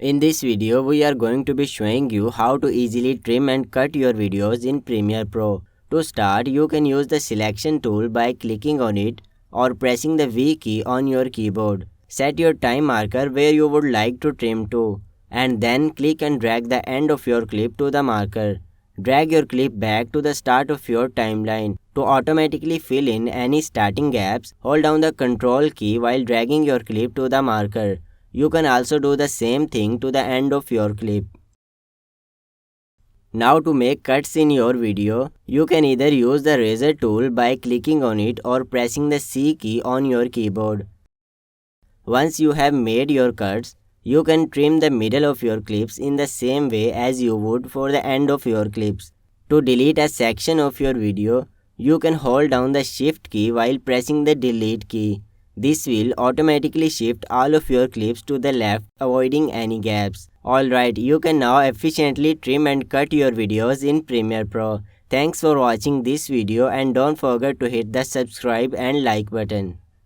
In this video, we are going to be showing you how to easily trim and cut your videos in Premiere Pro. To start, you can use the selection tool by clicking on it or pressing the V key on your keyboard. Set your time marker where you would like to trim to, and then click and drag the end of your clip to the marker. Drag your clip back to the start of your timeline. To automatically fill in any starting gaps, hold down the Ctrl key while dragging your clip to the marker. You can also do the same thing to the end of your clip. Now to make cuts in your video, you can either use the razor tool by clicking on it or pressing the C key on your keyboard. Once you have made your cuts, you can trim the middle of your clips in the same way as you would for the end of your clips. To delete a section of your video, you can hold down the Shift key while pressing the Delete key. This will automatically shift all of your clips to the left, avoiding any gaps. Alright, you can now efficiently trim and cut your videos in Premiere Pro. Thanks for watching this video and don't forget to hit the subscribe and like button.